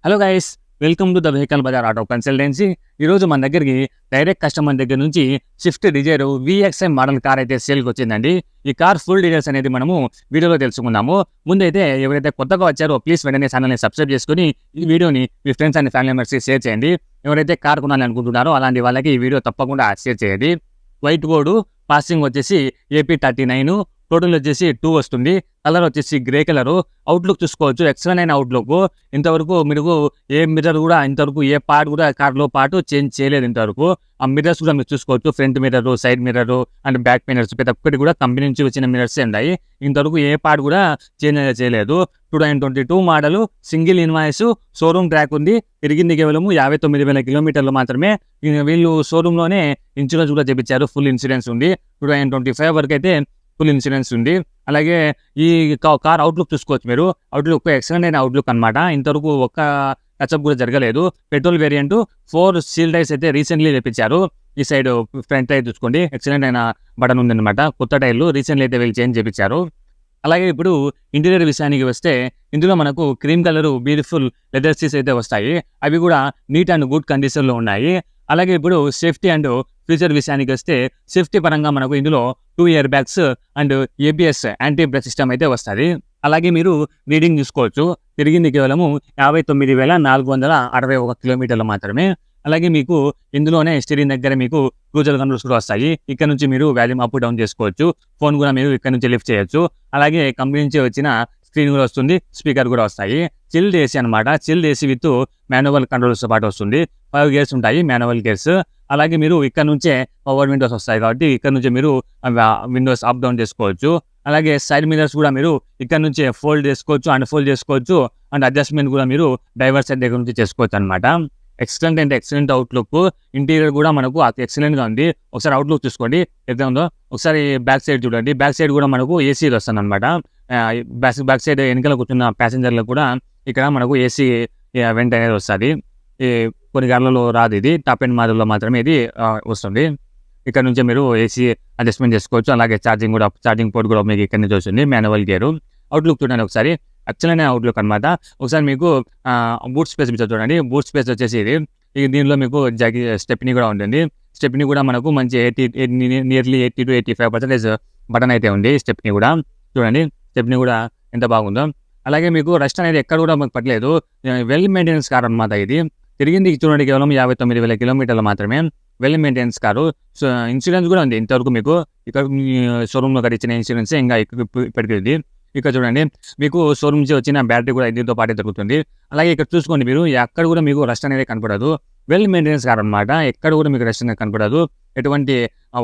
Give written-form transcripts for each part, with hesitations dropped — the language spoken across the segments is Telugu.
Hello guys, welcome to the vehicle bazaar auto consultancy. ఈరోజు మన దగ్గరికి డైరెక్ట్ కస్టమర్ దగ్గర నుంచి Swift Dzire VXI model car అయితే సేల్కి వచ్చిందండి. ఈ కార్ ఫుల్ డీటెయిల్స్ అనేది మనము వీడియోలో తెలుసుకుందాము. ముందైతే ఎవరైతే కొత్తగా వచ్చారో ప్లీజ్ వెంటనే ఛానల్ని సబ్స్క్రైబ్ చేసుకుని ఈ వీడియోని మీ ఫ్రెండ్స్ అండ్ ఫ్యామిలీ మెంబర్స్కి షేర్ చేయండి. ఎవరైతే కార్ కొనాలని అనుకుంటున్నారో అలాంటి వాళ్ళకి ఈ వీడియో తప్పకుండా షేర్ చేయండి. వైట్ బోర్డు, పాసింగ్ వచ్చేసి AP39, టోటల్ వచ్చేసి 2 వస్తుంది. కలర్ వచ్చేసి గ్రే కలరు. అవుట్లుక్ చూసుకోవచ్చు, ఎక్సలెంట్ అయిన అవుట్లుక్. ఇంతవరకు మీరు ఏ మిర్రర్ కూడా ఇంతవరకు ఏ పార్ట్ కూడా కార్లో పాటు చేంజ్ చేయలేదు ఇంతవరకు. ఆ మిర్రర్స్ కూడా మీరు చూసుకోవచ్చు, front mirror, side mirror and back mirrors ప్రతి ఒక్కటి కూడా కంపెనీ నుంచి వచ్చిన మిర్రర్స్ ఉన్నాయి. ఇంతవరకు ఏ పార్ట్ కూడా చేంజ్ చేయలేదు. 2022 model, single invoice, showroom track ఉంది. తిరిగింది కేవలం 59,000 కిలోమీటర్లు మాత్రమే. వీళ్ళు షోరూంలోనే ఇన్సూరెన్స్ కూడా చేపించారు, ఫుల్ ఇన్సూరెన్స్ ఉంది. 2025 వరకు అయితే ఫుల్ ఇన్సూరెన్స్ ఉంది. అలాగే ఈ కార్ అవుట్లుక్ చూసుకోవచ్చు మీరు. అవుట్లుక్ ఎక్సలెంట్ అయిన అవుట్లుక్ అనమాట. ఇంతవరకు ఒక్క టచ్అప్ కూడా జరగలేదు. పెట్రోల్ వేరియంట్ 4 సీల్ టైర్స్ అయితే రీసెంట్లీ తెప్పించారు. ఈ సైడ్ ఫ్రంట్ టైర్ చూసుకోండి, ఎక్సలెంట్ అయిన బటన్ ఉందన్నమాట. కొత్త టైర్లు రీసెంట్లీ అయితే వీళ్ళు చేంజ్ చేపించారు. అలాగే ఇప్పుడు ఇంటీరియర్ విషయానికి వస్తే ఇందులో మనకు cream colour beautiful leather seats అయితే వస్తాయి. అవి కూడా నీట్ అండ్ గుడ్ కండిషన్లో ఉన్నాయి. అలాగే ఇప్పుడు సేఫ్టీ అండ్ ఫీచర్ విషయానికి వస్తే సేఫ్టీ పరంగా మనకు ఇందులో 2 air bags and ABS anti break system అయితే వస్తుంది. అలాగే మీరు రీడింగ్ చూసుకోవచ్చు, తిరిగింది కేవలము 59,461 కిలోమీటర్లు మాత్రమే. అలాగే మీకు ఇందులోనే స్టీరింగ్ దగ్గర మీకు క్రూజర్ కంట్రోల్స్ కూడా వస్తాయి. ఇక్కడ నుంచి మీరు వాల్యూమ్ అప్ డౌన్ చేసుకోవచ్చు. ఫోన్ కూడా మీరు ఇక్కడ నుంచి లిఫ్ట్ చేయొచ్చు. అలాగే కంపెనీ నుంచి వచ్చిన స్క్రీన్ కూడా వస్తుంది, స్పీకర్ కూడా వస్తాయి. చిల్డ్ AC అనమాట. చిల్డ్ AC విత్ మాన్యువల్ కంట్రోల్స్తో పాటు వస్తుంది. 5 గేర్స్ ఉంటాయి, మాన్యువల్ గేర్స్. అలాగే మీరు ఇక్కడ నుంచే పవర్ విండోస్ వస్తాయి కాబట్టి ఇక్కడ నుంచి మీరు విండోస్ అప్ డౌన్ చేసుకోవచ్చు. అలాగే సైడ్ మిరర్స్ కూడా మీరు ఇక్కడ నుంచే ఫోల్డ్ చేసుకోవచ్చు, అన్ఫోల్డ్ చేసుకోవచ్చు. అండ్ అడ్జస్ట్మెంట్ కూడా మీరు డ్రైవర్ సైడ్ దగ్గర నుంచి చేసుకోవచ్చు అనమాట. ఎక్సలెంట్ అంటే ఎక్సలెంట్ అవుట్లుక్. ఇంటీరియర్ కూడా మనకు ఎక్సలెంట్గా ఉంది. ఒకసారి అవుట్లుక్ చూసుకోండి ఎంత ఉందో. ఒకసారి బ్యాక్ సైడ్ చూడండి. బ్యాక్ సైడ్ కూడా మనకు AC వస్తుంది అనమాట. బ్యాక్ సైడ్ వెనకాల కూర్చున్న ప్యాసింజర్లకు కూడా ఇక్కడ మనకు AC వెంట అనేది వస్తుంది. ఈ కొన్ని కార్లలో రాదు, ఇది టాప్ ఎండ్ మోడల్లో మాత్రమే ఇది వస్తుంది. ఇక్కడ నుంచి మీరు AC అడ్జస్ట్మెంట్ చేసుకోవచ్చు. అలాగే ఛార్జింగ్ పోర్ట్ కూడా మీకు ఇక్కడ నుంచి వస్తుంది. Manual gear. అవుట్లుక్ చూడండి ఒకసారి, యాక్చువల్ అవుట్లుక్ అనమాట. ఒకసారి మీకు బూట్ స్పేస్ చూడండి. బూట్ స్పేస్ వచ్చేసి ఇది దీనిలో మీకు స్టెప్నీ కూడా ఉంటుంది. స్టెప్నీ కూడా మనకు మంచి నియర్లీ 80 to 85% బటన్ అయితే ఉంది. స్టెప్నీ కూడా చూడండి, స్టెప్నీ కూడా ఎంత బాగుందో. అలాగే మీకు రస్ట్ అనేది ఎక్కడ కూడా మీకు పట్టలేదు. వెల్ మెయింటెనెన్స్ కార్ అనమాట ఇది. తిరిగింది చూడండి కేవలం 59,000 కిలోమీటర్లు మాత్రమే. Well maintenance car. So insurance కూడా ఉంది ఇంతవరకు మీకు. ఇక్కడ షోరూంలో ఇచ్చిన ఇన్సూరెన్స్ ఇంకా ఇప్పటికి. ఇక్కడ చూడండి మీకు షోరూమ్ నుంచి వచ్చిన బ్యాటరీ కూడా దీంతో పాటే దొరుకుతుంది. అలాగే ఇక్కడ చూసుకోండి మీరు, ఎక్కడ కూడా మీకు రస్ట్ అనేది కనపడదు. వెల్ మెయింటెనెన్స్ కార్ అనమాట. ఎక్కడ కూడా మీకు రస్ట్ అనేది కనపడదు. ఎటువంటి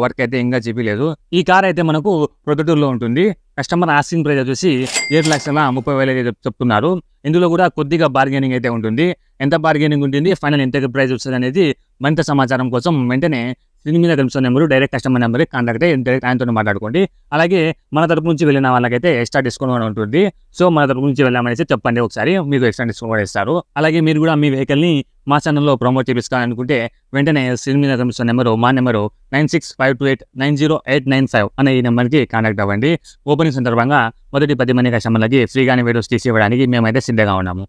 వర్క్ అయితే ఇంకా చెప్పలేదు. ఈ కార్ అయితే మనకు ప్రొద్దుటూరులో ఉంటుంది. కస్టమర్ ఆస్కింగ్ ప్రైస్ వచ్చేసి 7,30,000 చెప్తున్నారు. ఇందులో కూడా కొద్దిగా బార్గెనింగ్ అయితే ఉంటుంది. ఎంత బార్గెనింగ్ ఉంటుంది, ఫైనల్ ఎంత ప్రైస్ వస్తుంది అనేది మరింత సమాచారం కోసం వెంటనే స్క్రీన్ మీద కనిపిస్తున్న నెంబరు డైరెక్ట్ కస్టమర్ నెంబర్కి కాంటాక్ట్ అయ్యి డైరెక్ట్ ఆయనతో మాట్లాడుకోండి. అలాగే మన తరపు నుంచి వెళ్ళిన వాళ్ళకైతే ఎక్స్ట్రా డిస్కౌంట్ కూడా ఉంటుంది. సో మన తరపు నుంచి వెళ్ళామనేసి చెప్పండి, ఒకసారి మీకు ఎక్స్ట్రా డిస్కౌంట్ కూడా ఇస్తారు. అలాగే మీరు కూడా మీ వెహికల్ని మా ఛానల్లో ప్రమోట్ చేపించుకోవాలనుకుంటే వెంటనే స్క్రీన్ మీద కనిపిస్తున్న నెంబరు, మా నెంబరు 9652890895 అనే ఈ నెంబర్కి కాంటాక్ట్ అవ్వండి. ఓపెనింగ్ సందర్భంగా మొదటి 10 మంది కస్టమర్లకి ఫ్రీగానే వీడియోస్ తీసి ఇవ్వడానికి మేమైతే సిద్ధంగా ఉన్నాము.